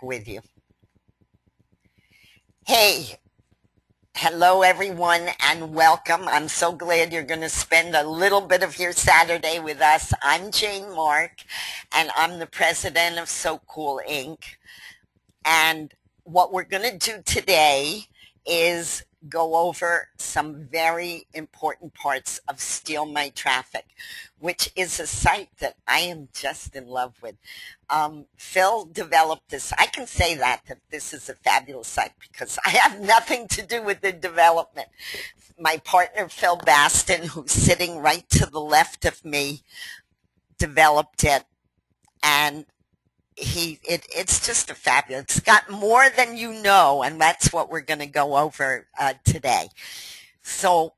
back with you. Hey, hello everyone and welcome. I'm so glad you're going to spend a little bit of your Saturday with us. I'm Jane Mark and I'm the president of So Cool Inc. And what we're going to do today is go over some very important parts of Steal My Traffic, which is a site that I am just in love with. Phil developed this. I can say that this is a fabulous site because I have nothing to do with the development. My partner, Phil Baston, who's sitting right to the left of me, developed it, and it's just a fabulous. It's got more than you know, and that's what we're going to go over today. So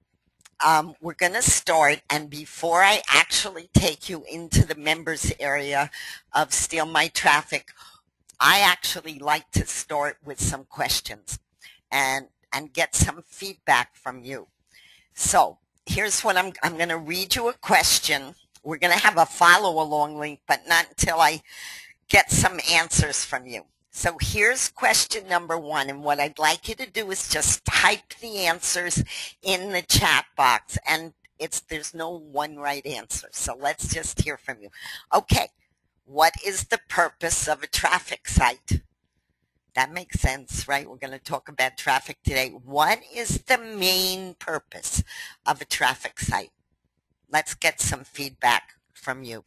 we're going to start, and before I actually take you into the members area of Steal My Traffic, I actually like to start with some questions and get some feedback from you. So here's what I'm going to read you a question. We're going to have a follow-along link, but not until I get some answers from you. So here's question number 1, and what I'd like you to do is just type the answers in the chat box, and there's no one right answer, so let's just hear from you. Okay, what is the purpose of a traffic site? That makes sense, right? We're going to talk about traffic today. What is the main purpose of a traffic site? Let's get some feedback from you.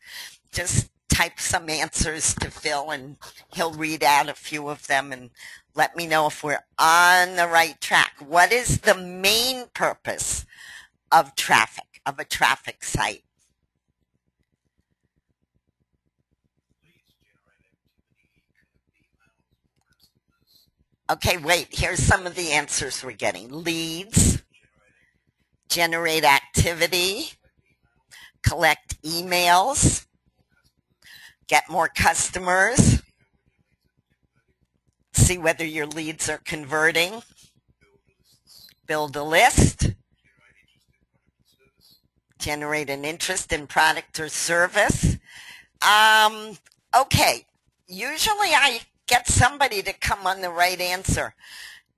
Just type some answers to Phil and he'll read out a few of them and let me know if we're on the right track. What is the main purpose of traffic, of a traffic site? Okay, wait, here's some of the answers we're getting. Leads, generate activity, collect emails, get more customers, see whether your leads are converting, build a list, generate an interest in product or service. Okay, usually I get somebody to come on the right answer.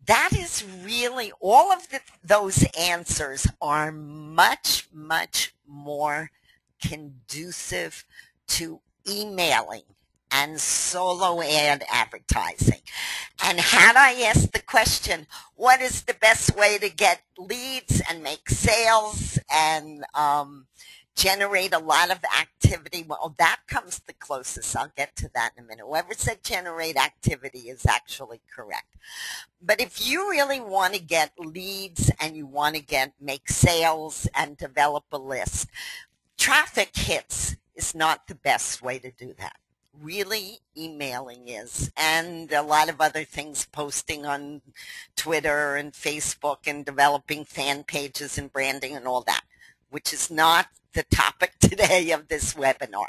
That is really, all of those answers are much, much more conducive to emailing and solo ad advertising. And had I asked the question, what is the best way to get leads and make sales and generate a lot of activity? Well, that comes the closest. I'll get to that in a minute. Whoever said generate activity is actually correct. But if you really want to get leads and you want to make sales and develop a list, traffic hits is not the best way to do that. Really, emailing is, and a lot of other things, posting on Twitter and Facebook and developing fan pages and branding and all that, which is not the topic today of this webinar.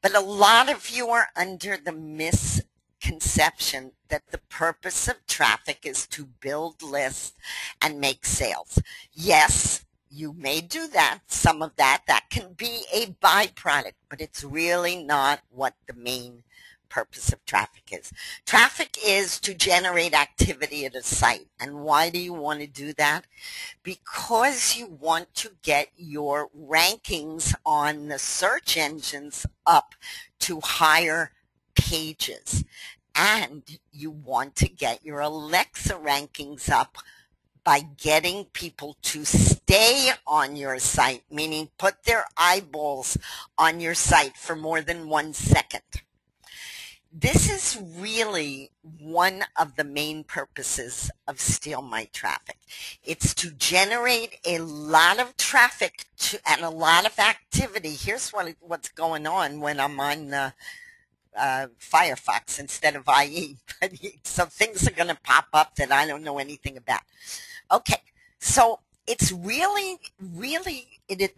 But a lot of you are under the misconception that the purpose of traffic is to build lists and make sales. Yes, you may do that, some of that can be a byproduct, but it's really not what the main purpose of traffic is. Traffic is to generate activity at a site. And why do you want to do that? Because you want to get your rankings on the search engines up to higher pages. And you want to get your Alexa rankings up by getting people to stay on your site, meaning put their eyeballs on your site for more than 1 second. This is really one of the main purposes of Steal My Traffic. It's to generate a lot of traffic and a lot of activity. Here's what's going on when I'm on the Firefox instead of IE. So things are going to pop up that I don't know anything about. Okay, so it's really, it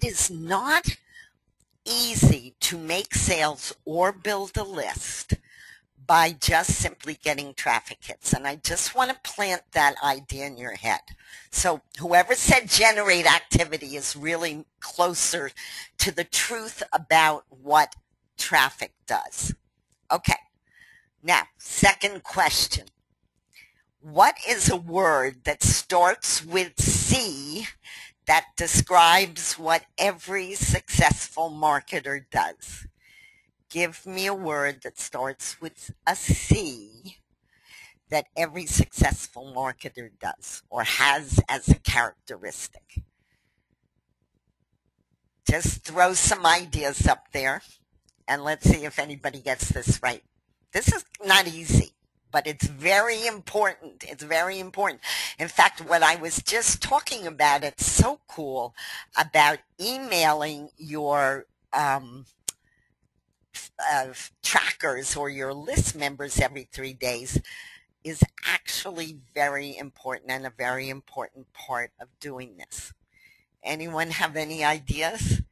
is not easy to make sales or build a list by just simply getting traffic hits. And I just want to plant that idea in your head. So whoever said generate activity is really closer to the truth about what traffic does. Okay, Now, second question. What is a word that starts with C that describes what every successful marketer does? Give me a word that starts with a C that every successful marketer does or has as a characteristic. Just throw some ideas up there and let's see if anybody gets this right. This is not easy, but it's very important. It's very important. In fact, what I was just talking about, it's so cool about emailing your trackers or your list members every 3 days is actually very important and a very important part of doing this. Anyone have any ideas?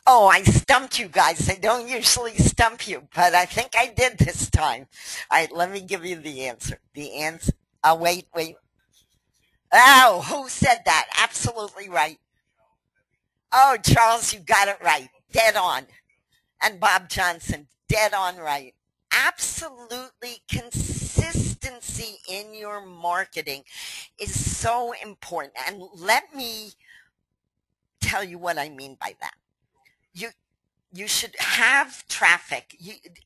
Oh, I stumped you guys. I don't usually stump you, but I think I did this time. All right, let me give you the answer. The answer. Oh, wait. Oh, who said that? Absolutely right. Oh, Charles, you got it right. Dead on. And Bob Johnson, dead on right. Absolutely, consistency in your marketing is so important. And let me tell you what I mean by that. You should have traffic,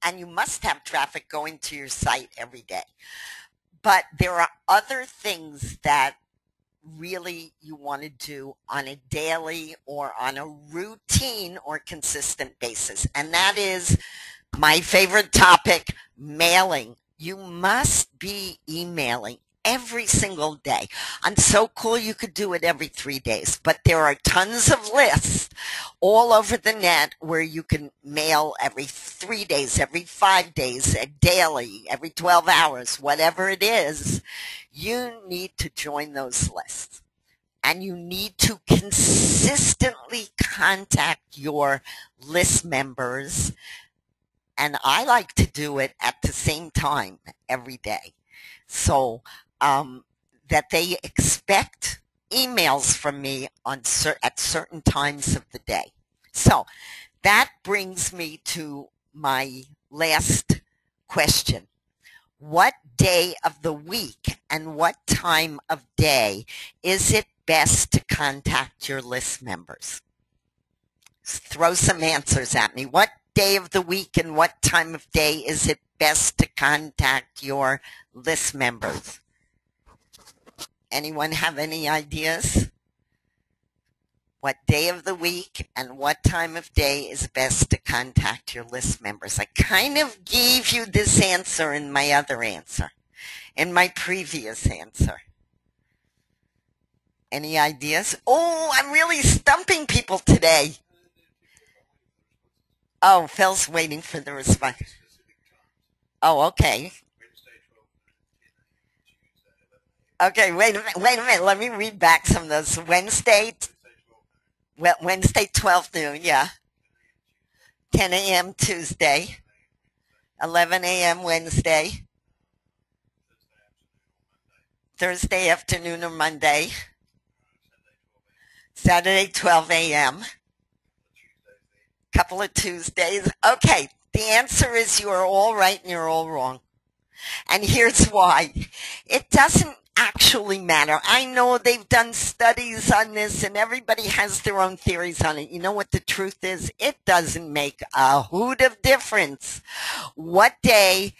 and you must have traffic going to your site every day. But there are other things that really you want to do on a daily or on a routine or consistent basis. And that is my favorite topic, mailing. You must be emailing every single day. I'm so cool you could do it every 3 days, but there are tons of lists all over the net where you can mail every 3 days, every 5 days, daily, every 12 hours, whatever it is. You need to join those lists. And you need to consistently contact your list members. And I like to do it at the same time every day. So that they expect emails from me at certain times of the day. So that brings me to my last question. What day of the week and what time of day is it best to contact your list members? Throw some answers at me. What day of the week and what time of day is it best to contact your list members? Anyone have any ideas? What day of the week and what time of day is best to contact your list members? I kind of gave you this answer in my other answer, in my previous answer. Any ideas? Oh, I'm really stumping people today. Oh, Phil's waiting for the response. Oh, okay. Okay, wait a minute. Let me read back some of those. Wednesday 12 noon, yeah. 10 a.m. Tuesday. 11 a.m. Wednesday. Thursday afternoon or Monday. Saturday 12 a.m. Couple of Tuesdays. Okay, the answer is you are all right and you're all wrong. And here's why. It doesn't actually matter. I know they've done studies on this and everybody has their own theories on it. You know what the truth is? It doesn't make a hoot of difference what day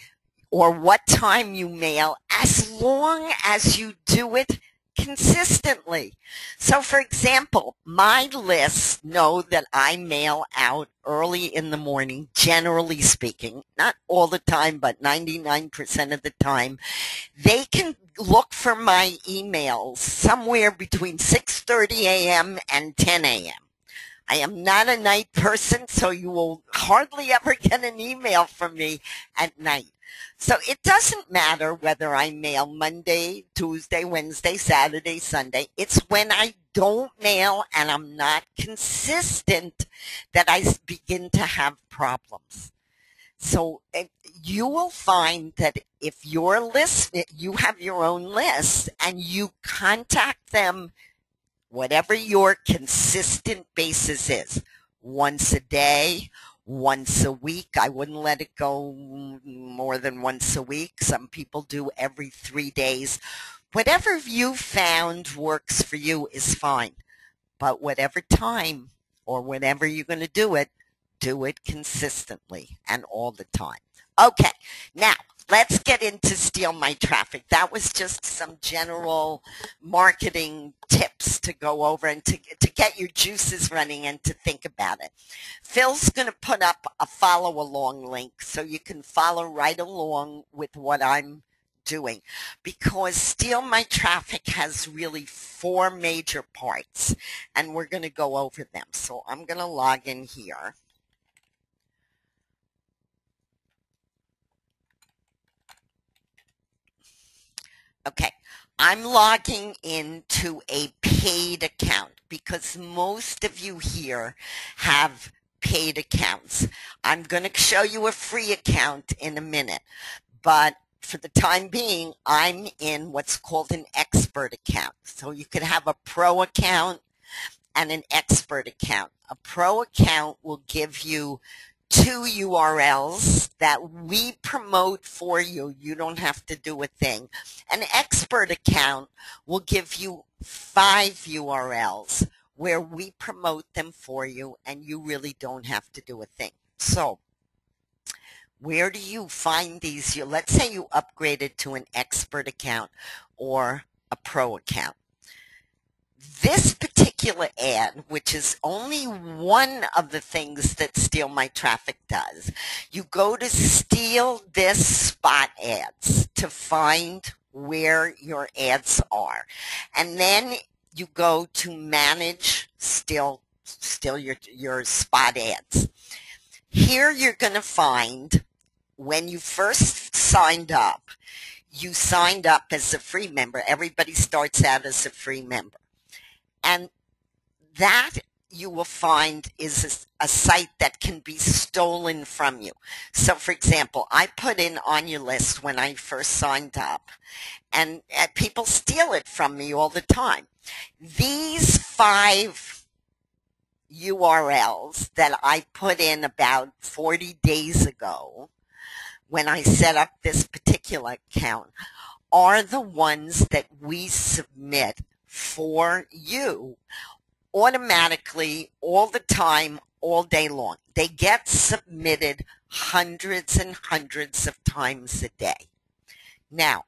or what time you mail as long as you do it consistently. So for example, my lists know that I mail out early in the morning, generally speaking, not all the time, but 99% of the time. They can look for my emails somewhere between 6:30 a.m. and 10 a.m. I am not a night person, so you will hardly ever get an email from me at night. So it doesn't matter whether I mail Monday, Tuesday, Wednesday, Saturday, Sunday. It's when I don't mail and I'm not consistent that I begin to have problems. So you will find that if you're listening, you have your own list and you contact them, whatever your consistent basis is, once a day, once a week. I wouldn't let it go more than once a week. Some people do every 3 days. Whatever you found works for you is fine. But whatever time or whenever you're going to do it consistently and all the time. Okay, now let's get into Steal My Traffic. That was just some general marketing tips to go over and to get your juices running and to think about it. Phil's going to put up a follow along link so you can follow right along with what I'm doing, because Steal My Traffic has really 4 major parts, and we're going to go over them. So I'm going to log in here. Okay, I'm logging into a paid account because most of you here have paid accounts. I'm going to show you a free account in a minute, but for the time being, I'm in what's called an expert account. So you could have a pro account and an expert account. A pro account will give you 2 URLs that we promote for you. You don't have to do a thing. An expert account will give you 5 URLs where we promote them for you and you really don't have to do a thing. So where do you find these? Let's say you upgraded to an expert account or a pro account. This particular ad, which is only one of the things that Steal My Traffic does, you go to Steal This Spot Ads to find where your ads are. And then you go to Manage Steal your spot ads. Here you're going to find when you first signed up, you signed up as a free member. Everybody starts out as a free member. And that you will find is a site that can be stolen from you. So, for example, I put in On Your List when I first signed up, and people steal it from me all the time. These 5 URLs that I put in about 40 days ago when I set up this particular account are the ones that we submit for you automatically all the time, all day long. They get submitted hundreds and hundreds of times a day. Now,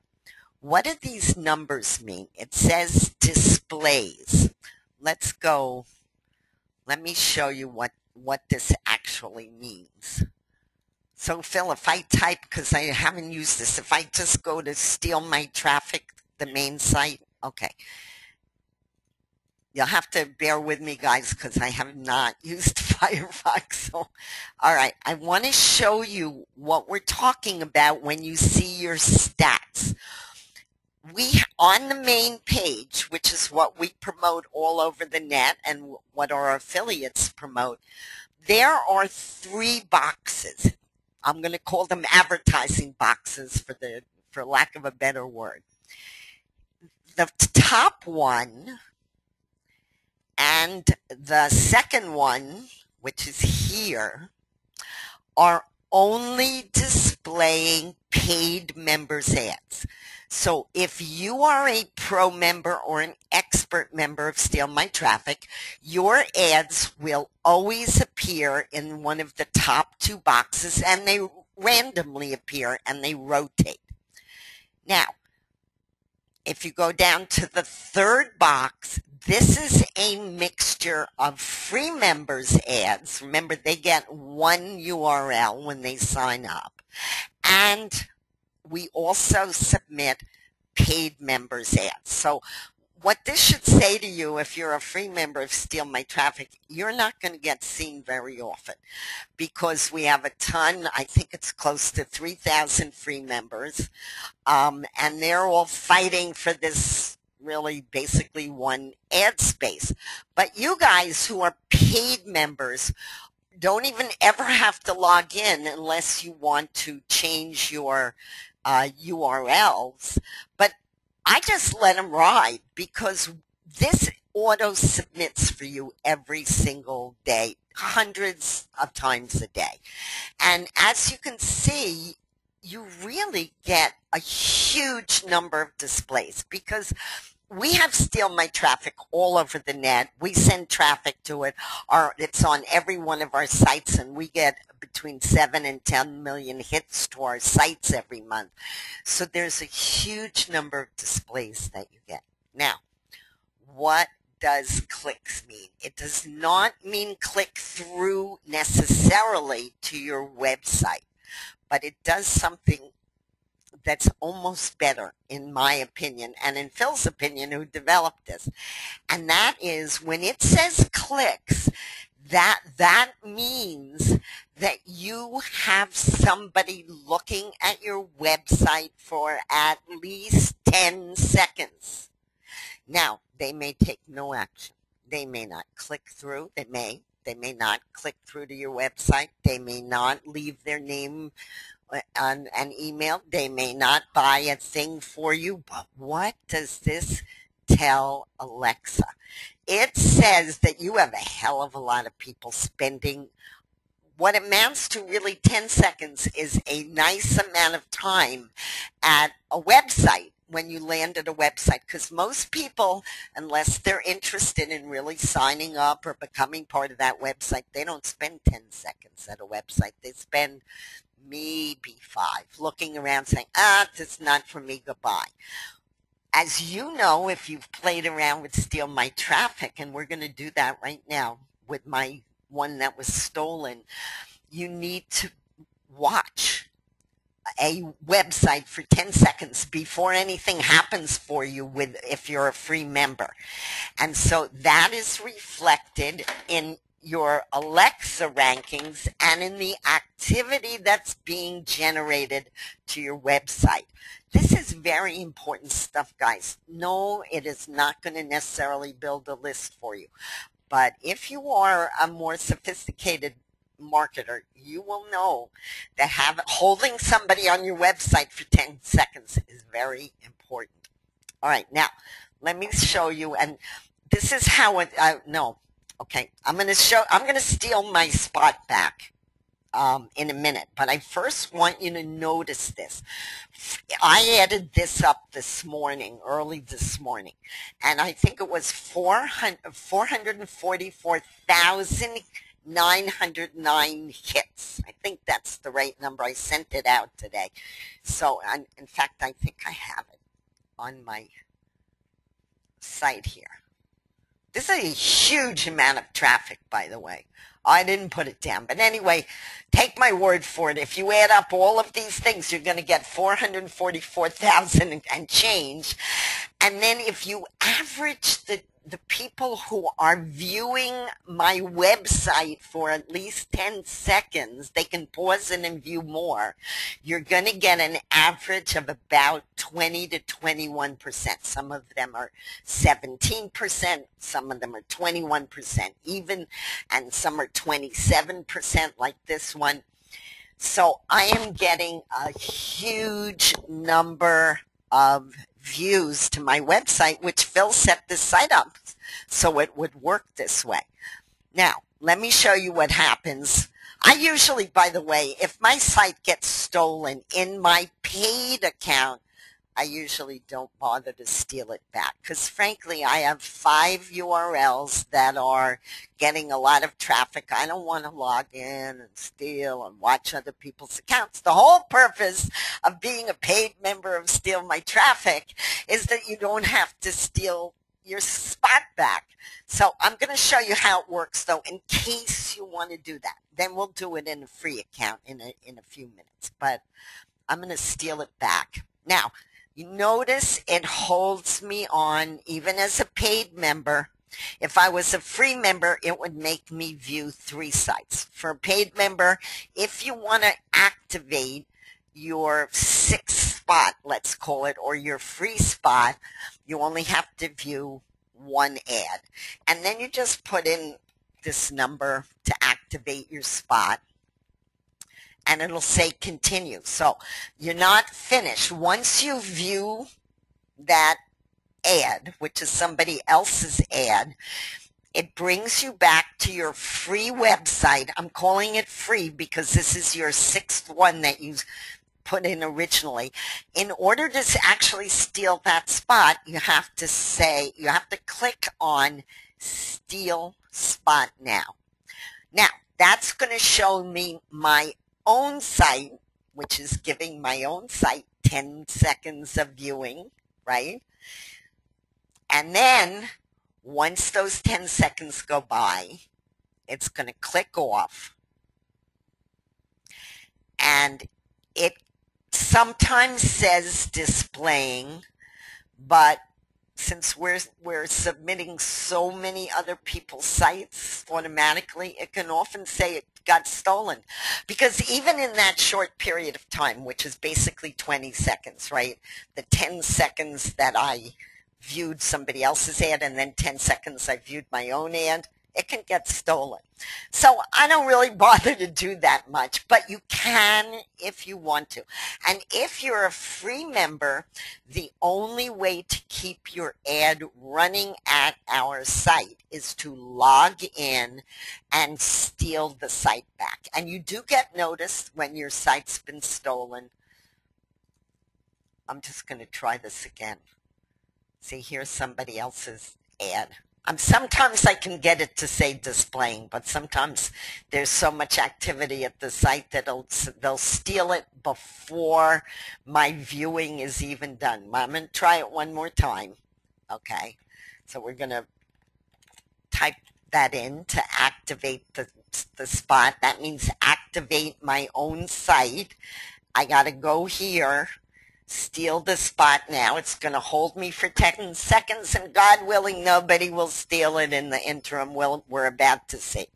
what do these numbers mean? It says displays. Let's go. Let me show you what this actually means. So, Phil, if I type, because I haven't used this, if I just go to Steal My Traffic, the main site, okay. You'll have to bear with me, guys, because I have not used Firefox. So, all right, I want to show you what we're talking about when you see your stats. On the main page, which is what we promote all over the net and what our affiliates promote, there are 3 boxes. I'm going to call them advertising boxes for lack of a better word. The top one and the second one, which is here, are only displaying paid members ads. So if you are a pro member or an expert member of Steal My Traffic, your ads will always appear in one of the top 2 boxes, and they randomly appear and they rotate. Now, if you go down to the 3rd box, this is a mixture of free members ads. Remember, they get 1 URL when they sign up. And we also submit paid members ads. So what this should say to you, if you're a free member of Steal My Traffic, you're not going to get seen very often because we have a ton. I think it's close to 3,000 free members, and they're all fighting for this really basically one ad space. But you guys who are paid members don't even ever have to log in unless you want to change your URLs. But I just let them ride because this auto submits for you every single day, hundreds of times a day. And as you can see, you really get a huge number of displays because we have Steal My Traffic all over the net. We send traffic to it. It's on every one of our sites, and we get between 7 and 10 million hits to our sites every month. So there's a huge number of displays that you get. Now, what does clicks mean? It does not mean click through necessarily to your website, but it does something that's almost better, in my opinion, and in Phil's opinion, who developed this. And that is when it says clicks, that means that you have somebody looking at your website for at least 10 seconds. Now, they may take no action. They may not click through. They may not click through to your website. They may not leave their name on an email. They may not buy a thing for you. But what does this tell Alexa? It says that you have a hell of a lot of people spending what amounts to really 10 seconds is a nice amount of time at a website when you land at a website, because most people, unless they're interested in really signing up or becoming part of that website, they don't spend 10 seconds at a website. They spend maybe 5 looking around saying, this is not for me, goodbye. As you know, if you've played around with Steal My Traffic, and we're going to do that right now with my one that was stolen, you need to watch a website for 10 seconds before anything happens for you if you're a free member. And so that is reflected in your Alexa rankings and in the activity that's being generated to your website. This is very important stuff, guys. No, it is not going to necessarily build a list for you. But if you are a more sophisticated marketer, you will know that holding somebody on your website for 10 seconds is very important. All right, now let me show you, and this is how it. Okay, I'm going to steal my spot back in a minute, but I first want you to notice this. I added this up this morning, early this morning, and I think it was 444,909 hits. I think that's the right number. I sent it out today. So, in fact, I think I have it on my site here. This is a huge amount of traffic, by the way. I didn't put it down. But anyway, take my word for it. If you add up all of these things, you're going to get 444,000 and change. And then if you average the people who are viewing my website for at least 10 seconds, they can pause it and view more. You're going to get an average of about 20 to 21%. Some of them are 17%, some of them are 21% even, and some are 27% like this one. So I am getting a huge number of views to my website, which Phil set this site up so it would work this way. Now, let me show you what happens. I usually, by the way, if my site gets stolen in my paid account, I usually don't bother to steal it back because, frankly, I have 5 URLs that are getting a lot of traffic. I don't want to log in and steal and watch other people's accounts. The whole purpose of being a paid member of Steal My Traffic is that you don't have to steal your spot back. So I'm going to show you how it works, though, in case you want to do that. Then we'll do it in a free account in a few minutes. But I'm going to steal it back. Now, you notice it holds me on even as a paid member. If I was a free member, it would make me view 3 sites. For a paid member, if you want to activate your 6th spot, let's call it, or your free spot, you only have to view 1 ad. And then you just put in this number to activate your spot, and it'll say continue. So you're not finished. Once you view that ad, which is somebody else's ad, it brings you back to your free website. I'm calling it free because this is your 6th one that you put in originally. In order to actually steal that spot, you have to click on Steal Spot Now. Now, that's going to show me my own site, which is giving my own site 10 seconds of viewing, right? And then once those 10 seconds go by, it's going to click off. And it sometimes says displaying, but since we're submitting so many other people's sites automatically, it can often say it got stolen. Because even in that short period of time, which is basically 20 seconds, right? The 10 seconds that I viewed somebody else's ad and then 10 seconds I viewed my own ad, it can get stolen. So I don't really bother to do that much, but you can if you want to. And if you're a free member, the only way to keep your ad running at our site is to log in and steal the site back. And you do get noticed when your site's been stolen. I'm just going to try this again. See, here's somebody else's ad. Sometimes I can get it to say displaying, but sometimes there's so much activity at the site that they'll steal it before my viewing is even done. I'm going to try it one more time. Okay, so we're going to type that in to activate the spot. That means activate my own site. I got to go here. Steal the spot now. It's going to hold me for 10 seconds, and God willing, nobody will steal it in the interim. We're about to see.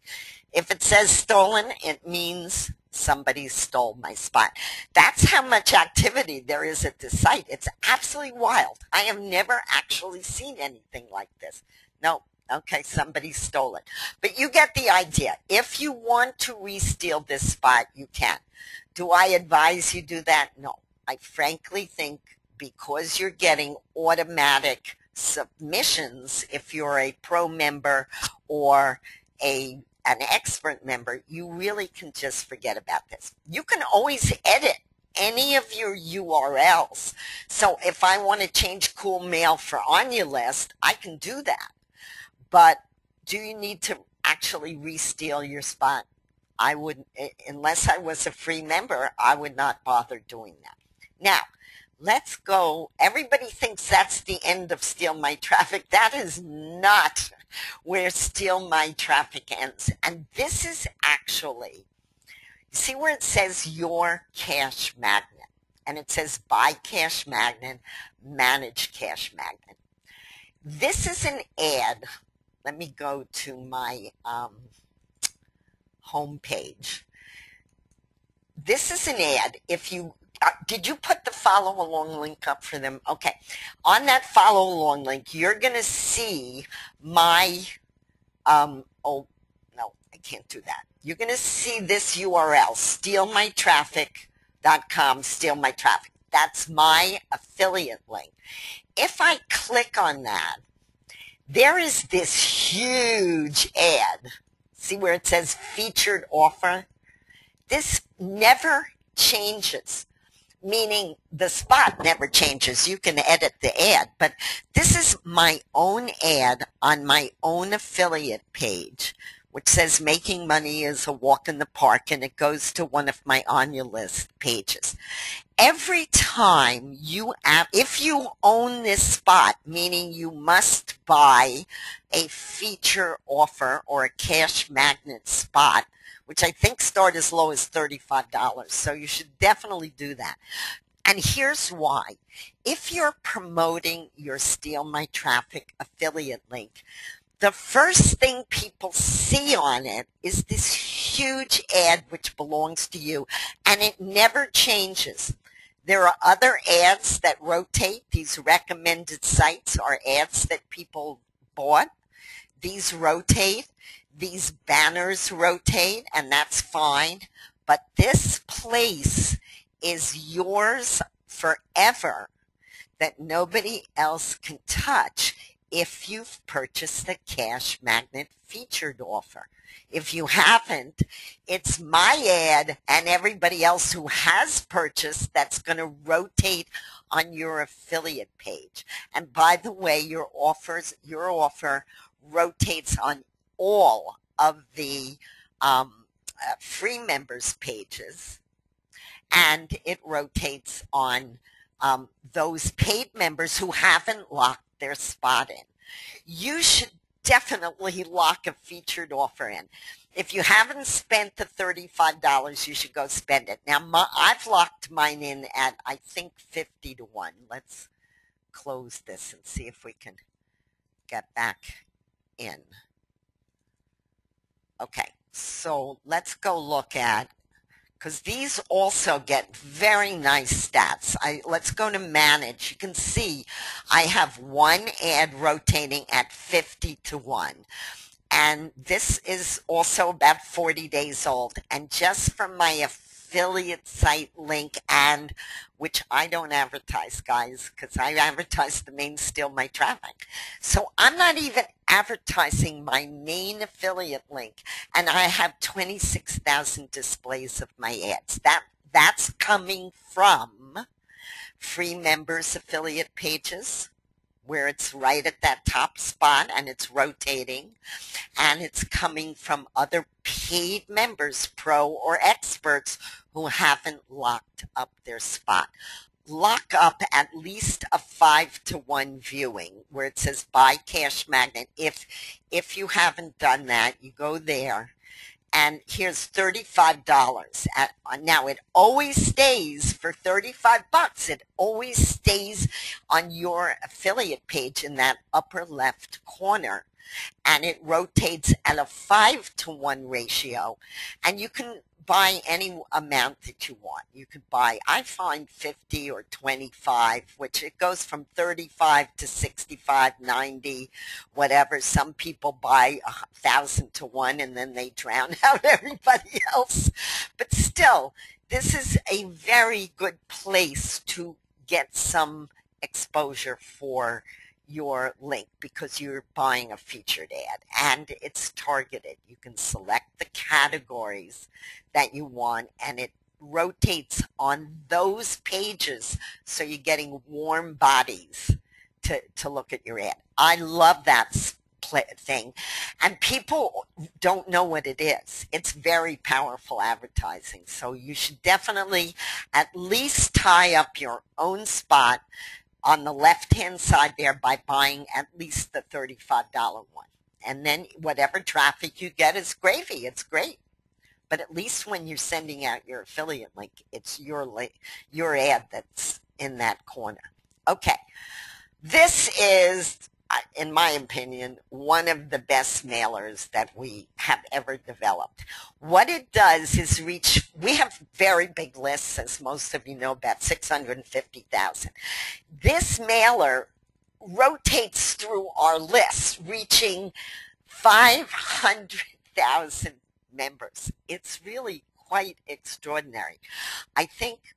If it says stolen, it means somebody stole my spot. That's how much activity there is at the site. It's absolutely wild. I have never actually seen anything like this. No. Okay, somebody stole it. But you get the idea. If you want to re-steal this spot, you can. Do I advise you do that? No. I frankly think because you're getting automatic submissions, if you're a pro member or an expert member, you really can just forget about this. You can always edit any of your URLs. So if I want to change Cool Mail for On Your List, I can do that. But do you need to actually re-steal your spot? I wouldn't, unless I was a free member, I would not bother doing that. Now, let's go. Everybody thinks that's the end of Steal My Traffic. That is not where Steal My Traffic ends. And this is actually, you see where it says Your Cash Magnet? And it says Buy Cash Magnet, Manage Cash Magnet. This is an ad. Let me go to my home page. This is an ad. If you did you put the follow along link up for them? Okay. On that follow along link, you're going to see my, oh, no, I can't do that. You're going to see this URL, stealmytraffic.com, Steal My Traffic. That's my affiliate link. If I click on that, there is this huge ad. See where it says featured offer? This never changes. Meaning the spot never changes. You can edit the ad, but this is my own ad on my own affiliate page, which says making money is a walk in the park, and it goes to one of my On Your List pages. Every time if you own this spot, meaning you must buy a feature offer or a cash magnet spot, which I think start as low as $35. So you should definitely do that. And here's why. If you're promoting your Steal My Traffic affiliate link, the first thing people see on it is this huge ad which belongs to you, and it never changes. There are other ads that rotate. These recommended sites are ads that people bought. These rotate. These banners rotate, and that's fine. But this place is yours forever that nobody else can touch if you've purchased the Cash Magnet featured offer. If you haven't, it's my ad and everybody else who has purchased that's going to rotate on your affiliate page. And by the way, your offer rotates on all of the free members pages, and it rotates on those paid members who haven't locked their spot in. You should definitely lock a featured offer in. If you haven't spent the $35, you should go spend it. Now, I've locked mine in at, I think, 50 to 1. Let's close this and see if we can get back in. Okay, so let's go look at, because these also get very nice stats. Let's go to manage. You can see I have one ad rotating at 50 to 1. And this is also about 40 days old. And just from my affiliate site link, and which I don't advertise, guys, because I advertise the main steal my traffic. So I'm not even advertising my main affiliate link, and I have 26,000 displays of my ads. That's coming from free members affiliate pages, where it's right at that top spot and it's rotating, and it's coming from other paid members, pro or experts, who haven't locked up their spot. Lock up at least a 5 to 1 viewing where it says buy Cash Magnet. If you haven't done that, you go there. And here's $35. Now, it always stays for $35. It always stays on your affiliate page in that upper left corner. And it rotates at a 5 to 1 ratio. And you can buy any amount that you want. You could buy, I find 50 or 25, which it goes from 35 to 65, 90, whatever. Some people buy 1,000 to 1 and then they drown out everybody else. But still, this is a very good place to get some exposure for your link, because you're buying a featured ad and it's targeted. You can select the categories that you want and it rotates on those pages, so you're getting warm bodies to look at your ad. I love that thing, and people don't know what it is. It's very powerful advertising, so you should definitely at least tie up your own spot on the left-hand side there by buying at least the $35 one. And then whatever traffic you get is gravy. It's great. But at least when you're sending out your affiliate link, it's your ad that's in that corner. Okay. This is, in my opinion, one of the best mailers that we have ever developed. What it does is we have very big lists, as most of you know, about 650,000. This mailer rotates through our list, reaching 500,000 members. It's really quite extraordinary. I think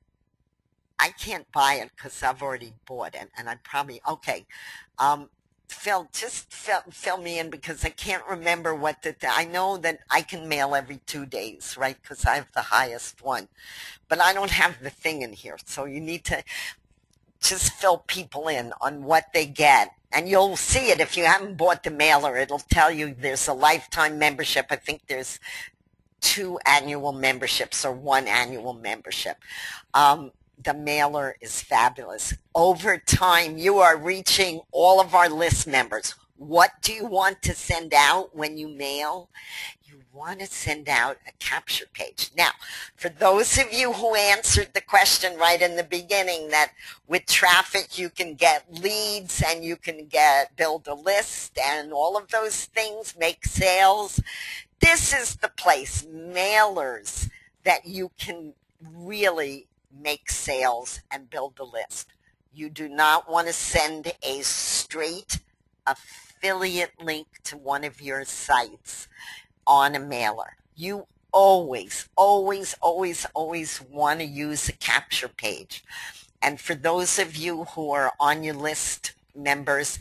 I can't buy it because I've already bought it, and I'm probably, okay. Phil, just fill me in, because I can't remember what I know that I can mail every 2 days, right, because I have the highest one. But I don't have the thing in here, so you need to just fill people in on what they get. And you'll see it if you haven't bought the mailer. It'll tell you there's a lifetime membership. I think there's 2 annual memberships or 1 annual membership. The mailer is fabulous. Over time, you are reaching all of our list members. What do you want to send out when you mail? You want to send out a capture page. Now, for those of you who answered the question right in the beginning, that with traffic you can get leads and you can build a list and all of those things, make sales, this is the place, mailers, that you can really make sales and build the list. You do not want to send a straight affiliate link to one of your sites on a mailer. You always, always, always, always want to use a capture page. And for those of you who are on your list members,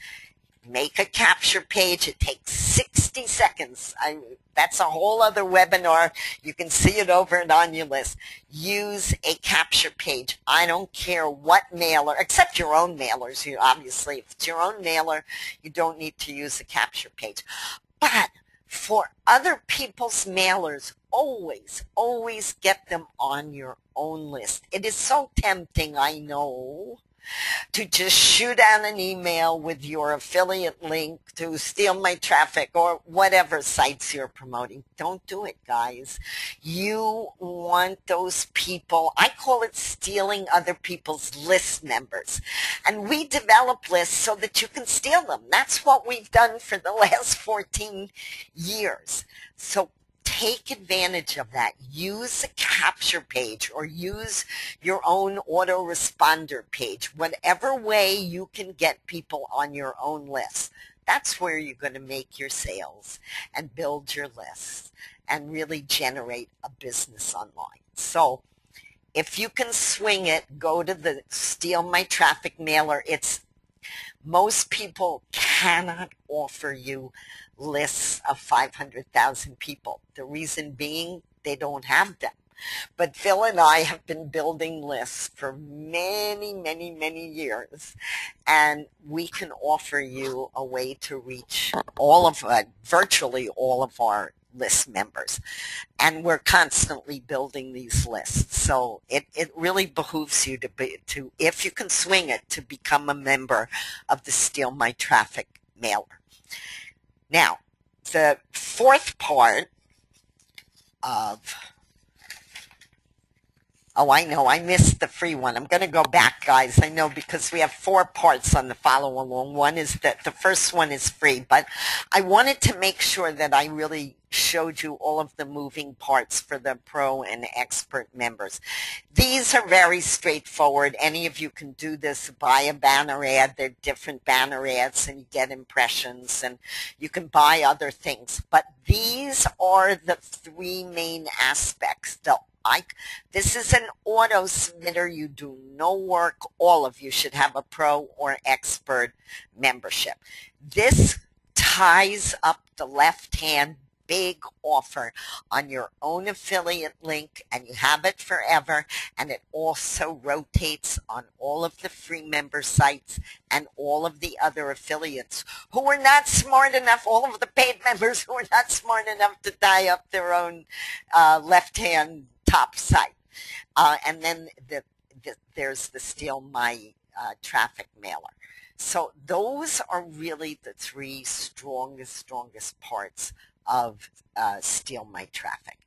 Make a capture page. It takes 60 seconds. That's a whole other webinar. You can see it over and on your list. Use a capture page. I don't care what mailer, except your own mailers. You obviously, if it's your own mailer, you don't need to use a capture page. But for other people's mailers, always get them on your own list. It is so tempting, I know, to just shoot out an email with your affiliate link to Steal My Traffic or whatever sites you're promoting. Don't do it, guys. You want those people. I call it stealing other people's list members. And we develop lists so that you can steal them. That's what we've done for the last 14 years. So take advantage of that. Use a capture page or use your own autoresponder page. Whatever way you can get people on your own list. That's where you're going to make your sales and build your lists and really generate a business online. So if you can swing it, go to the Steal My Traffic mailer. Most people cannot offer you lists of 500,000 people. The reason being they don't have them. But Phil and I have been building lists for many years, and we can offer you a way to reach virtually all of our list members. And we're constantly building these lists. So it really behooves you to, if you can swing it, to become a member of the Steal My Traffic mailer. Now, the fourth part of, oh, I know, I missed the free one. I'm going to go back, guys. I know, because we have 4 parts on the follow along. One is that the first one is free, but I wanted to make sure that I really showed you all of the moving parts for the pro and expert members. These are very straightforward. Any of you can do this. Buy a banner ad. They're different banner ads, and you get impressions, and you can buy other things. But these are the 3 main aspects. This is an auto submitter. You do no work. All of you should have a pro or expert membership. This ties up the left-hand big offer on your own affiliate link, and you have it forever, and it also rotates on all of the free member sites and all of the other affiliates who are not smart enough, all of the paid members who are not smart enough to tie up their own left-hand top site. And then there's the Steal My Traffic mailer. So those are really the 3 strongest parts of Steal My Traffic.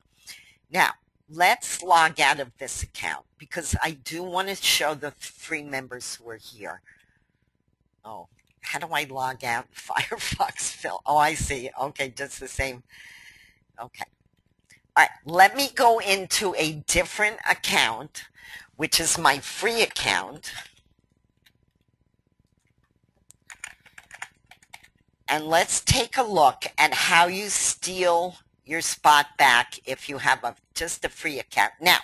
Now, let's log out of this account, because I do want to show the free members who are here. Oh, how do I log out in Firefox, Phil? Oh, I see. Okay, just the same. Okay. All right, let me go into a different account, which is my free account. And let's take a look at how you steal your spot back if you have just a free account. Now,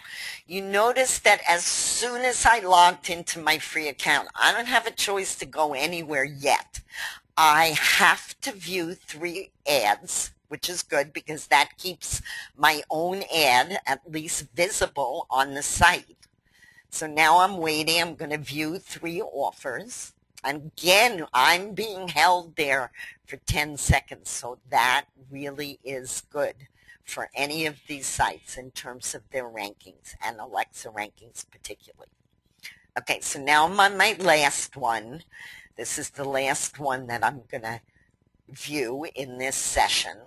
you notice that as soon as I logged into my free account, I don't have a choice to go anywhere yet. I have to view 3 ads, which is good because that keeps my own ad at least visible on the site. So now I'm waiting. I'm going to view 3 offers. And again, I'm being held there for 10 seconds, so that really is good for any of these sites in terms of their rankings, and Alexa rankings particularly. Okay, so now I'm on my last one. This is the last one that I'm going to view in this session.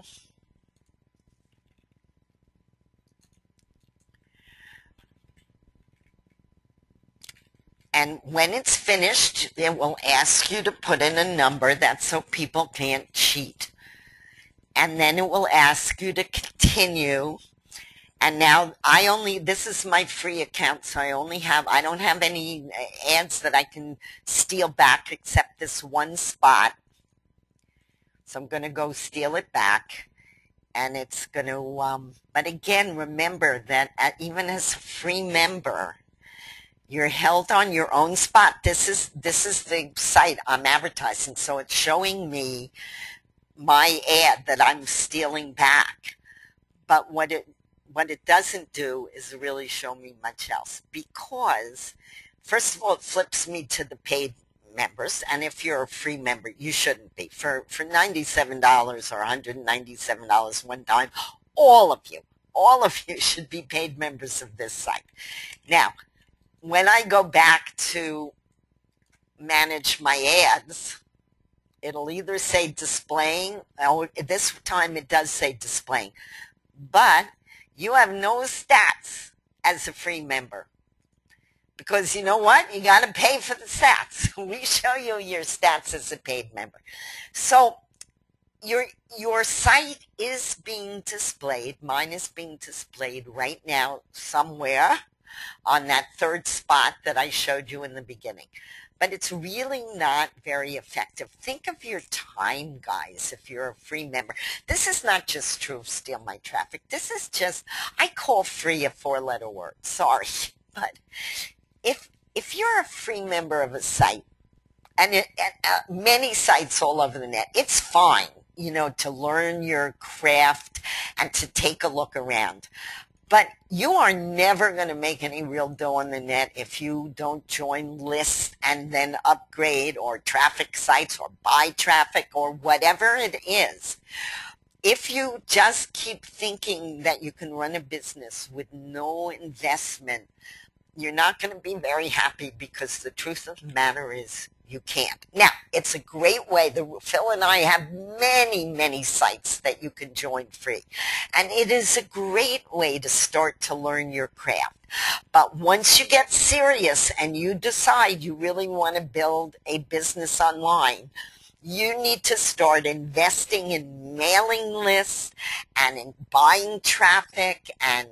And when it's finished, it will ask you to put in a number. That's so people can't cheat. And then it will ask you to continue. And now this is my free account, so I don't have any ads that I can steal back except this one spot. So I'm going to go steal it back. And it's going to, but again, remember that even as a free member, You're held on your own spot. This is the site I'm advertising, so it's showing me my ad that I'm stealing back. But what it doesn't do is really show me much else, because first of all it flips me to the paid members, and if you're a free member you shouldn't be. For $97 or $197 one time, all of you should be paid members of this site. Now, when I go back to manage my ads, it'll either say displaying, or this time it does say displaying, but you have no stats as a free member. Because you know what? You got to pay for the stats. We show you your stats as a paid member. So your site is being displayed. Mine is being displayed right now somewhere on that third spot that I showed you in the beginning. But it's really not very effective. Think of your time, guys, if you're a free member. This is not just true of Steal My Traffic. This is just, I call free a four-letter word. Sorry. But if you're a free member of a site, and many sites all over the net, it's fine, to learn your craft and to take a look around. But you are never going to make any real dough on the net if you don't join lists and then upgrade, or traffic sites, or buy traffic, or whatever it is. If you just keep thinking that you can run a business with no investment, you're not going to be very happy, because the truth of the matter is you can't. Now, it's a great way. Phil and I have many, many sites that you can join free. And it is a great way to start to learn your craft. But once you get serious and you decide you really want to build a business online, you need to start investing in mailing lists and in buying traffic, and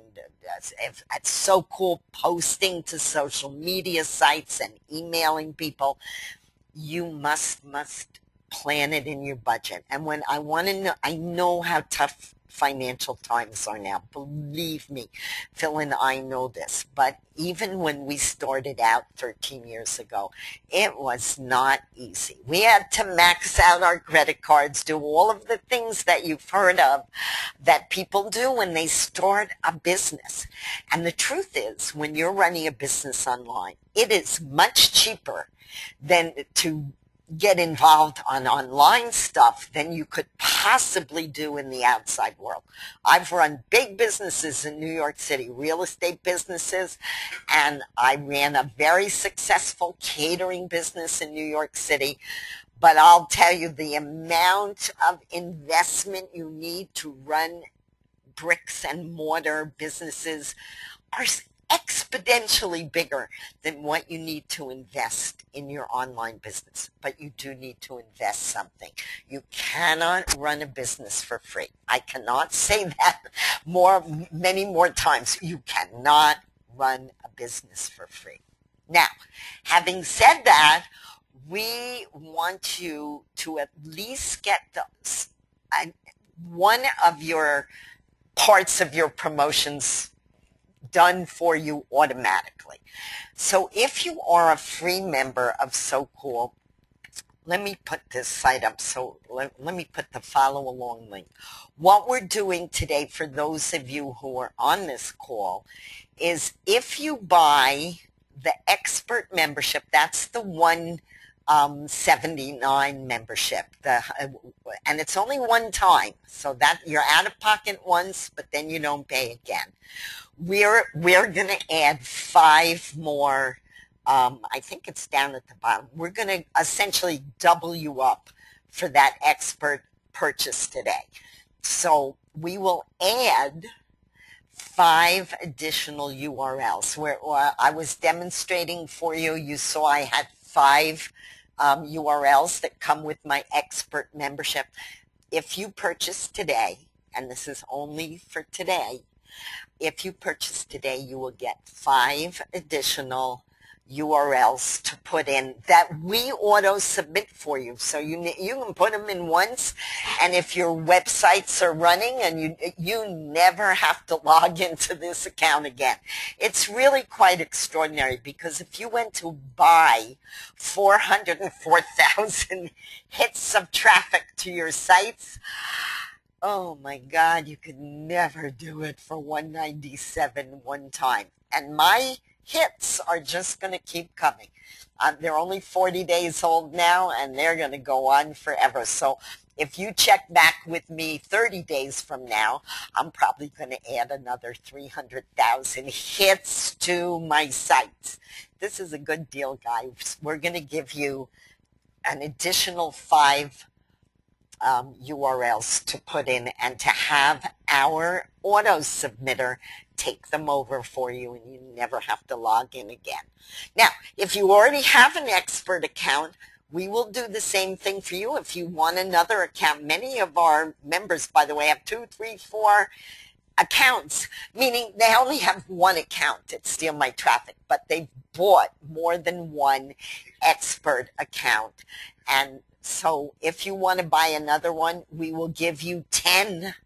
it's so cool, posting to social media sites and emailing people. You must plan it in your budget. And when I know how tough financial times are now. Believe me, Phil and I know this. But even when we started out 13 years ago, it was not easy. We had to max out our credit cards, do all of the things that you've heard of that people do when they start a business. And the truth is, when you're running a business online, it is much cheaper than to get involved on online stuff than you could possibly do in the outside world. I've run big businesses in New York City, real estate businesses, and I ran a very successful catering business in New York City. But I'll tell you, the amount of investment you need to run bricks and mortar businesses are exponentially bigger than what you need to invest in your online business. But you do need to invest something. You cannot run a business for free. I cannot say that many more times. You cannot run a business for free. Now, having said that, we want you to at least get one of your parts of your promotions done for you automatically. So if you are a free member of SoCool, let me put this site up. So let me put the follow along link. What we're doing today for those of you who are on this call is, if you buy the expert membership, that's the $179 membership, and it's only one time, so that you're out of pocket once, but then you don't pay again. We're going to add 5 more. I think it's down at the bottom. We're going to essentially double you up for that expert purchase today. So we will add 5 additional URLs. Where I was demonstrating for you, you saw I had 5 URLs that come with my expert membership. If you purchase today, and this is only for today, if you purchase today, you will get 5 additional URLs to put in that we auto submit for you. So you can put them in once, and if your websites are running and you never have to log into this account again. It's really quite extraordinary, because if you went to buy 404,000 hits of traffic to your sites, oh my God, you could never do it for 197 one time. And my hits are just going to keep coming. They're only 40 days old now, and they're going to go on forever. So if you check back with me 30 days from now, I'm probably going to add another 300,000 hits to my sites. This is a good deal, guys. We're going to give you an additional 5 URLs to put in, and to have our auto submitter take them over for you, and you never have to log in again. Now, if you already have an expert account, we will do the same thing for you. If you want another account, many of our members, by the way, have 2, 3, 4 accounts, meaning they only have one account at Steal My Traffic, but they've bought more than one expert account. And so if you want to buy another one, we will give you 10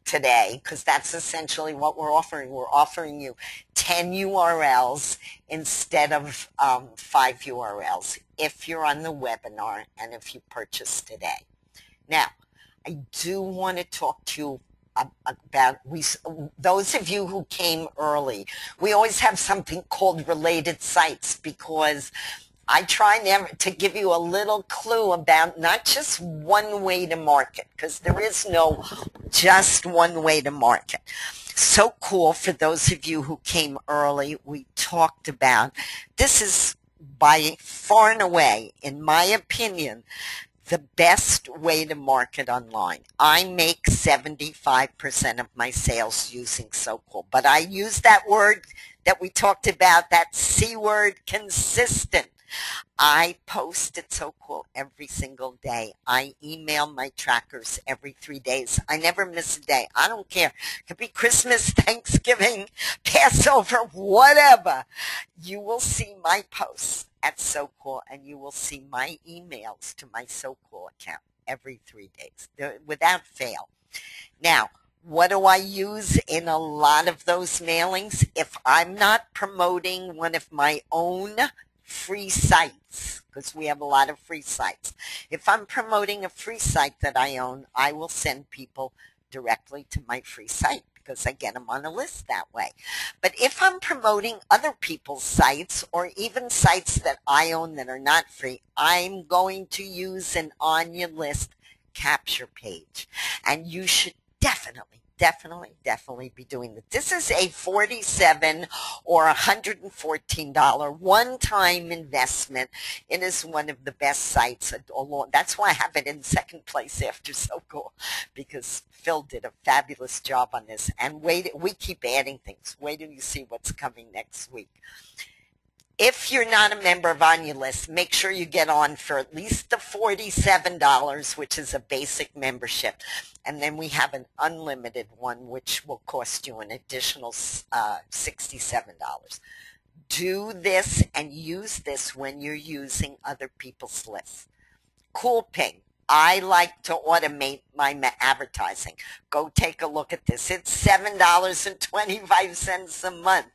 today, because that's essentially what we're offering. We're offering you 10 URLs instead of 5 URLs if you're on the webinar and if you purchase today. Now, I do want to talk to you about those of you who came early. We always have something called related sites, because I try never to give you a little clue about not just one way to market, because there is no just one way to market. So cool for those of you who came early. We talked about this is by far and away, in my opinion, the best way to market online. I make 75% of my sales using SoCool, but I use that word that we talked about, that C word, consistent. I post at SoCool every single day. I email my trackers every 3 days. I never miss a day. I don't care. It could be Christmas, Thanksgiving, Passover, whatever. You will see my posts at SoCool, and you will see my emails to my SoCool account every 3 days, without fail. Now, what do I use in a lot of those mailings? If I'm not promoting one of my own free sites, because we have a lot of free sites. If I'm promoting a free site that I own, I will send people directly to my free site, because I get them on a list that way. But if I'm promoting other people's sites, or even sites that I own that are not free, I'm going to use an on your list capture page. And you should definitely be doing that. This is a $47 or $114 one-time investment. It is one of the best sites. That's why I have it in second place after SoCool, because Phil did a fabulous job on this. And we keep adding things. Wait till you see what's coming next week. If you're not a member of On Your List, make sure you get on for at least the $47, which is a basic membership. And then we have an unlimited one, which will cost you an additional $67. Do this and use this when you're using other people's lists. CoolPing. I like to automate my advertising. Go take a look at this. It's $7.25 a month.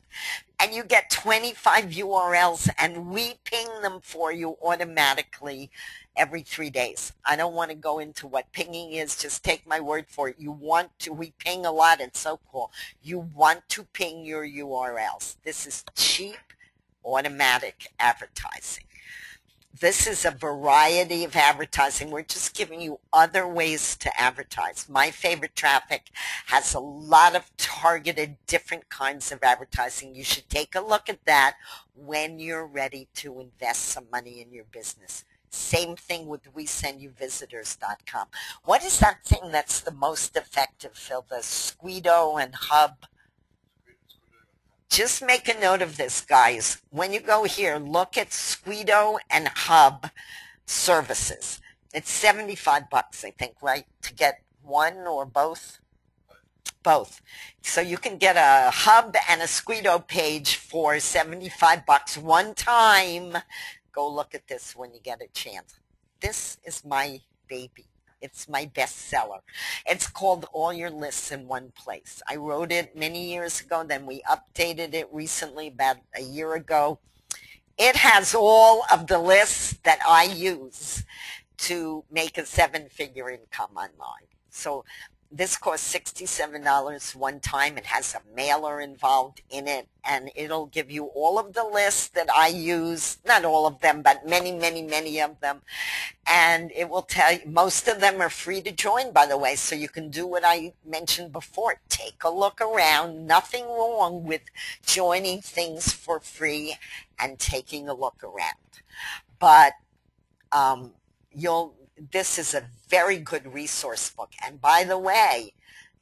And you get 25 URLs, and we ping them for you automatically every 3 days. I don't want to go into what pinging is. Just take my word for it. We ping a lot. It's so cool. You want to ping your URLs. This is cheap, automatic advertising. This is a variety of advertising. We're just giving you other ways to advertise. My Favorite Traffic has a lot of targeted different kinds of advertising. You should take a look at that when you're ready to invest some money in your business. Same thing with WeSendYouVisitors.com. What is that thing that's the most effective, Phil? The Squeedo and Hub? Just make a note of this, guys. When you go here, look at Squeedo and Hub services. It's $75, I think, right, to get one or both? both. So you can get a hub and a Squeedo page for $75 one time. Go look at this when you get a chance. This is my baby. It's my bestseller. It's called All Your Lists in One Place. I wrote it many years ago, then we updated it recently, about a year ago. It has all of the lists that I use to make a seven-figure income online. So this costs $67 one time. It has a mailer involved in it, and it'll give you all of the lists that I use, not all of them, but many, many, many of them. And it will tell you, most of them are free to join, by the way, so you can do what I mentioned before. Take a look around. Nothing wrong with joining things for free and taking a look around. But this is a very good resource book. And by the way,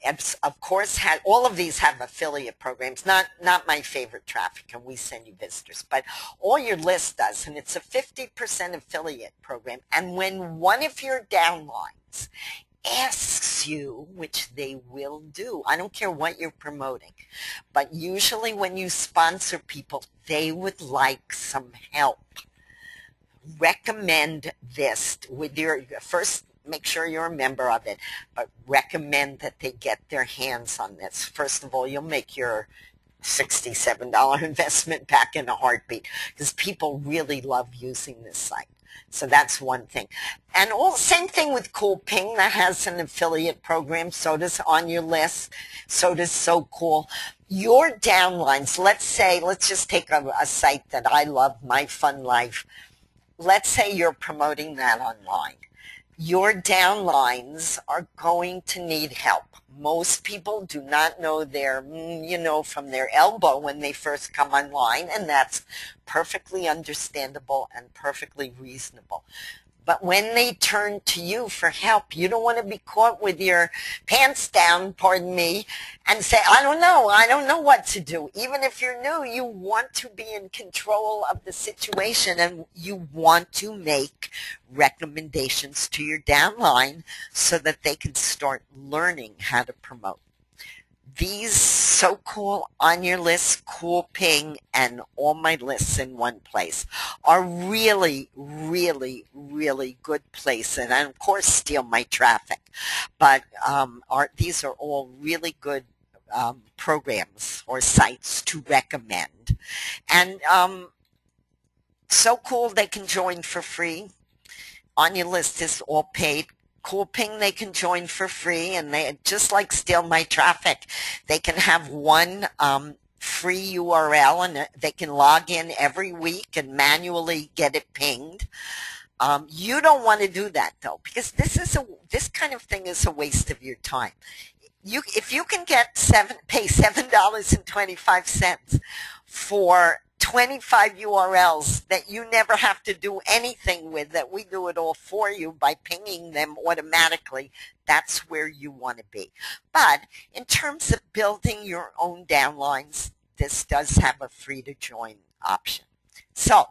of course, all of these have affiliate programs, not my favorite traffic, and we send you visitors, but All Your List does, and it's a 50% affiliate program. And when one of your downlines asks you, which they will do, I don't care what you're promoting, but usually when you sponsor people, they would like some help. Recommend this with your, first make sure you're a member of it, but recommend that they get their hands on this. First of all, you'll make your $67 investment back in a heartbeat, because people really love using this site. So that's one thing. And same thing with CoolPing, that has an affiliate program. So does On Your List. So does SoCool. Your downlines, let's just take a site that I love, My Fun Life. Let's say you're promoting that online. Your downlines are going to need help. Most people do not know their, from their elbow when they first come online, and that's perfectly understandable and perfectly reasonable. But when they turn to you for help, you don't want to be caught with your pants down, pardon me, and say, I don't know what to do. Even if you're new, you want to be in control of the situation, and you want to make recommendations to your downline so that they can start learning how to promote. These SoCool, On Your List, CoolPing, and All My Lists in One Place are really, really, really good places. And of course, Steal My Traffic. But these are all really good programs or sites to recommend. And SoCool, they can join for free. On Your List is all paid. CoolPing, they can join for free, and they, just like Steal My Traffic, they can have one free URL, and they can log in every week and manually get it pinged. You don't want to do that, though, because this kind of thing is a waste of your time. If you can pay $7.25 for 25 URLs that you never have to do anything with, that we do it all for you by pinging them automatically, that's where you want to be. But in terms of building your own downlines, this does have a free to join option. So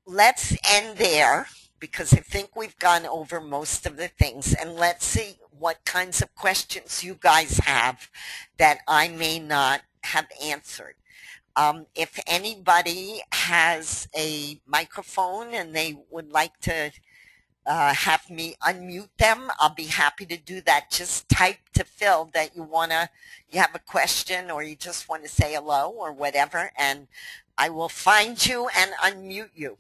let's end there, because I think we've gone over most of the things, and let's see what kinds of questions you guys have that I may not have answered. If anybody has a microphone and they would like to have me unmute them, I'll be happy to do that. Just type to Phil that you have a question, or you just want to say hello or whatever, and I will find you and unmute you.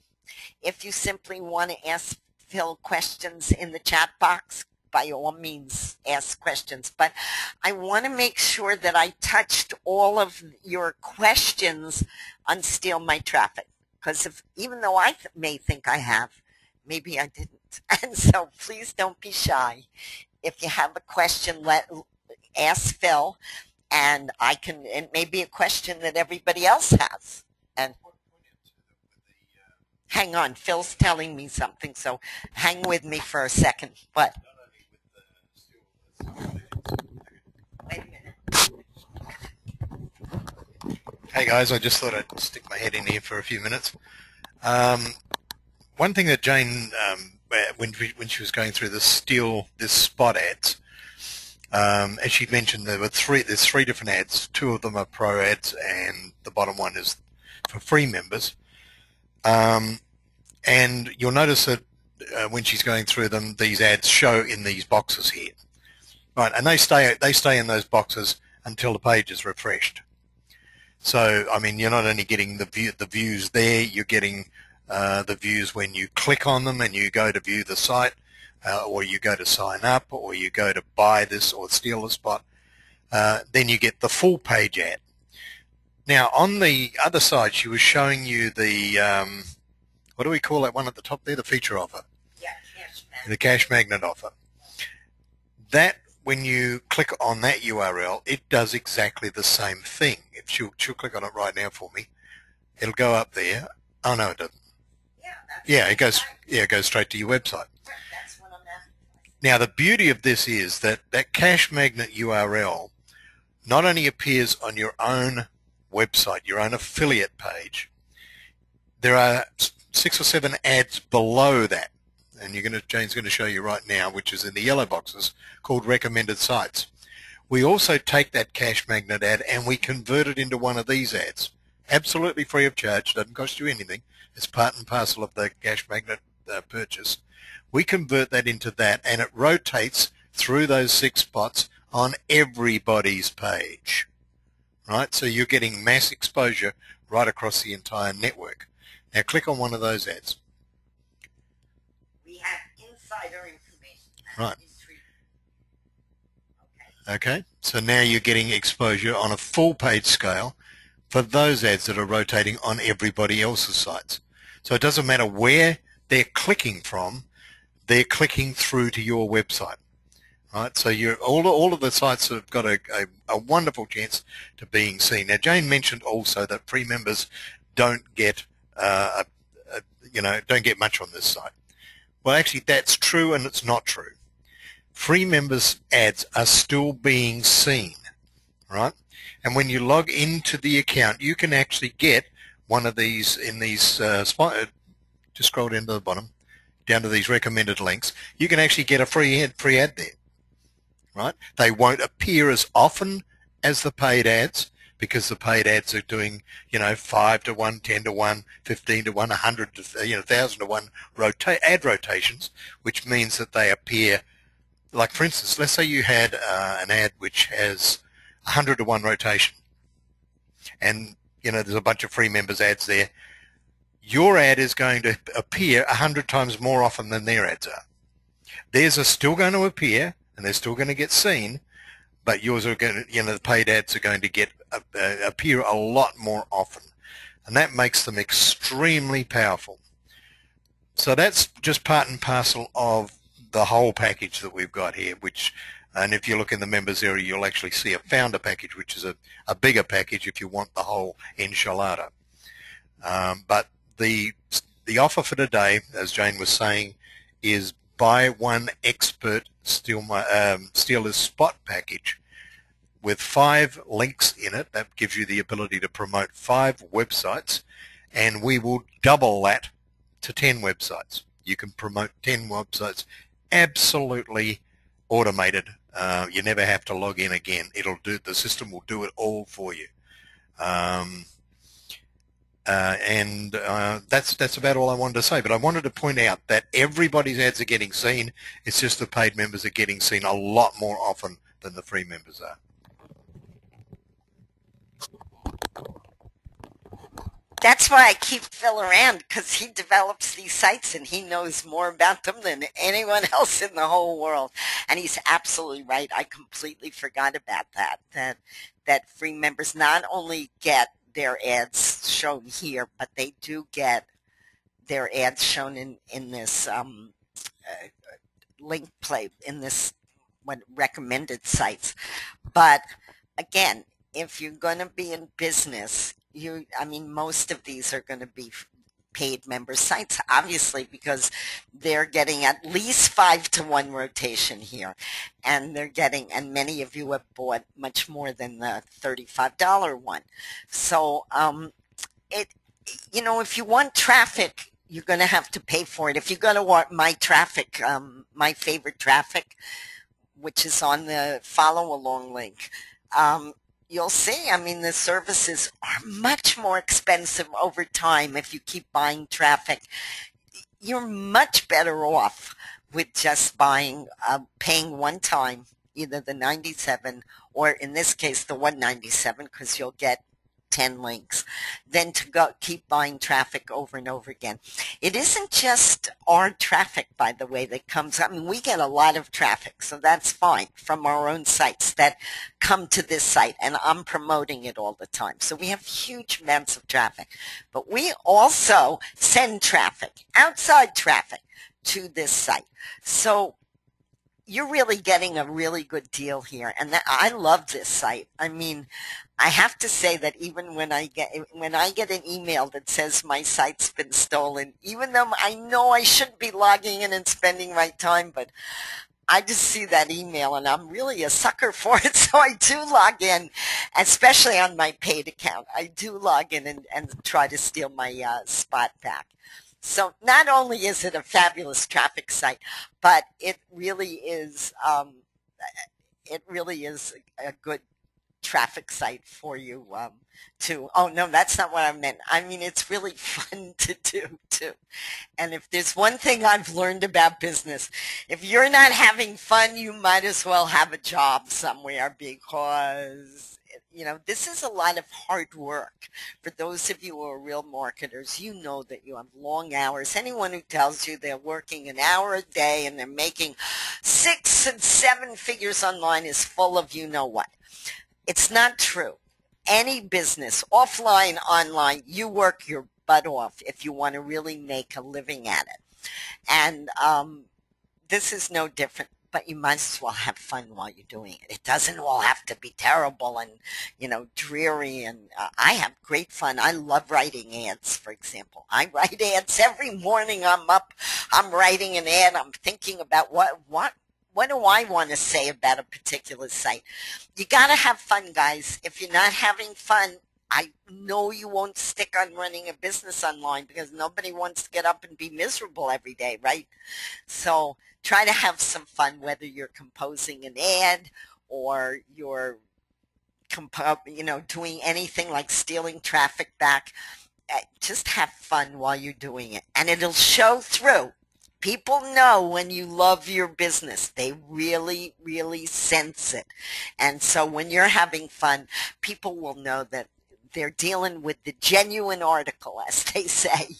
If you simply want to ask Phil questions in the chat box, by all means ask questions, but I want to make sure that I touched all of your questions on Steal My Traffic, because even though I may think I have, maybe I didn't. And so please don't be shy. If you have a question, ask Phil, and it may be a question that everybody else has. And hang on, Phil's telling me something, so hang with me for a second. What? Wait a minute. Hey guys, I just thought I'd stick my head in here for a few minutes. One thing that Jane, when she was going through this spot ads, As she mentioned, there's three different ads. Two of them are pro ads, and the bottom one is for free members. And you'll notice that when she's going through them, these ads show in these boxes here, right? And they stay in those boxes until the page is refreshed. So, I mean, you're not only getting the views there, you're getting the views when you click on them and you go to view the site, or you go to sign up, or you go to buy this or steal the spot. Then you get the full page ad. Now, on the other side, she was showing you the, what do we call that one at the top there? The feature offer. Yeah, cash magnet. The cash magnet offer. That, when you click on that URL, it does exactly the same thing. If she'll click on it right now for me, it'll go up there. Oh no, it doesn't. Yeah, it goes straight to your website. That's what I'm after. Now the beauty of this is that cash magnet URL not only appears on your own website, your own affiliate page, there are 6 or 7 ads below that, and Jane's going to show you right now, which is in the yellow boxes, called recommended sites. We also take that cash magnet ad and we convert it into one of these ads, absolutely free of charge, doesn't cost you anything. It's part and parcel of the cash magnet purchase. We convert that into that, and it rotates through those 6 spots on everybody's page, right? So you're getting mass exposure right across the entire network. Now click on one of those ads. We have insider information. Right. Okay. So now you're getting exposure on a full page scale for those ads that are rotating on everybody else's sites. So it doesn't matter where they're clicking from, they're clicking through to your website. Right, so all of the sites have got a wonderful chance to being seen. Now, Jane mentioned also that free members don't get don't get much on this site. Well, actually, that's true, and it's not true. Free members' ads are still being seen, right? And when you log into the account, you can actually get one of these in these just scroll down to the bottom, down to these recommended links. You can actually get a free ad there. Right? They won't appear as often as the paid ads, because the paid ads are doing, 5 to 1, 10 to 1, 15 to 1, 100 to 1,000 to 1 ad rotations, which means that they appear, like for instance, let's say you had an ad which has 100 to 1 rotation, and there's a bunch of free members ads there. Your ad is going to appear 100 times more often than their ads are. Theirs are still going to appear, and they're still going to get seen, but yours are going to, the paid ads are going to get appear a lot more often, and that makes them extremely powerful. So that's just part and parcel of the whole package that we've got here, and if you look in the members area, you'll actually see a founder package, which is a bigger package if you want the whole enchilada. But the offer for today, as Jane was saying, is buy one expert Steelers spot package with 5 links in it. That gives you the ability to promote 5 websites, and we will double that to 10 websites. You can promote 10 websites absolutely automated. You never have to log in again. The system will do it all for you. That's about all I wanted to say. But I wanted to point out that everybody's ads are getting seen. It's just the paid members are getting seen a lot more often than the free members are. That's why I keep Phil around, because he develops these sites and he knows more about them than anyone else in the whole world. And he's absolutely right. I completely forgot about that free members not only get their ads shown here, but they do get their ads shown in this link play, in this recommended sites. But again, if you're going to be in business, most of these are going to be paid member sites, obviously, because they're getting at least 5 to 1 rotation here, and and many of you have bought much more than the $35 one. So if you want traffic, you're going to have to pay for it. If you go to my traffic, my favorite traffic which is on the follow along link, you'll see, I mean, the services are much more expensive over time if you keep buying traffic. You're much better off with just buying, paying one time, either the 97 or in this case the 197, because you'll get 10 links, than to go keep buying traffic over and over again. It isn't just our traffic, by the way, that comes. I mean, we get a lot of traffic, so that's fine, from our own sites that come to this site, and I'm promoting it all the time. So we have huge amounts of traffic. But we also send traffic, outside traffic, to this site. So you're really getting a really good deal here, and I love this site. I mean, I have to say that even when I get an email that says my site's been stolen, even though I know I shouldn't be logging in and spending my time, but I just see that email and I'm really a sucker for it, so I do log in, especially on my paid account. I do log in and try to steal my spot back. So not only is it a fabulous traffic site, but it really is a good traffic site for you to. Oh no, that's not what I meant. I mean, it's really fun to do too. And if there's one thing I've learned about business, if you're not having fun, you might as well have a job somewhere, because this is a lot of hard work. For those of you who are real marketers, you know that you have long hours. Anyone who tells you they're working an hour a day and they're making 6 and 7 figures online is full of you-know-what. It's not true. Any business, offline, online, you work your butt off if you want to really make a living at it. And this is no different. But you might as well have fun while you're doing it. It doesn't all have to be terrible and, dreary. And I have great fun. I love writing ads, for example. I write ads every morning. I'm up. I'm writing an ad. I'm thinking about what do I want to say about a particular site. You got to have fun, guys. If you're not having fun, I know you won't stick on running a business online, because nobody wants to get up and be miserable every day, right? So try to have some fun, whether you're composing an ad or you're doing anything like stealing traffic back. Just have fun while you're doing it, and it'll show through. People know when you love your business. They really, really sense it. And so when you're having fun, people will know that they're dealing with the genuine article, as they say.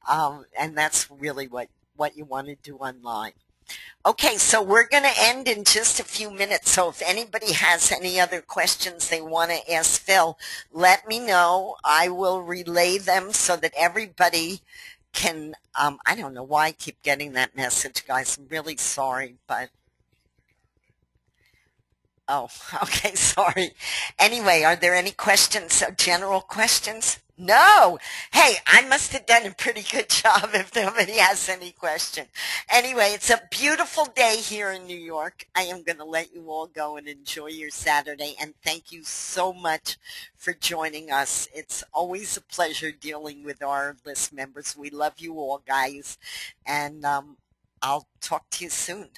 And that's really what you want to do online. Okay, so we're going to end in just a few minutes. So if anybody has any other questions they want to ask Phil, let me know. I will relay them so that everybody can, I don't know why I keep getting that message, guys. I'm really sorry, but oh, okay, sorry. Anyway, are there any questions, general questions? No. Hey, I must have done a pretty good job if nobody has any question. Anyway, it's a beautiful day here in New York. I am going to let you all go and enjoy your Saturday, and thank you so much for joining us. It's always a pleasure dealing with our list members. We love you all, guys, and I'll talk to you soon.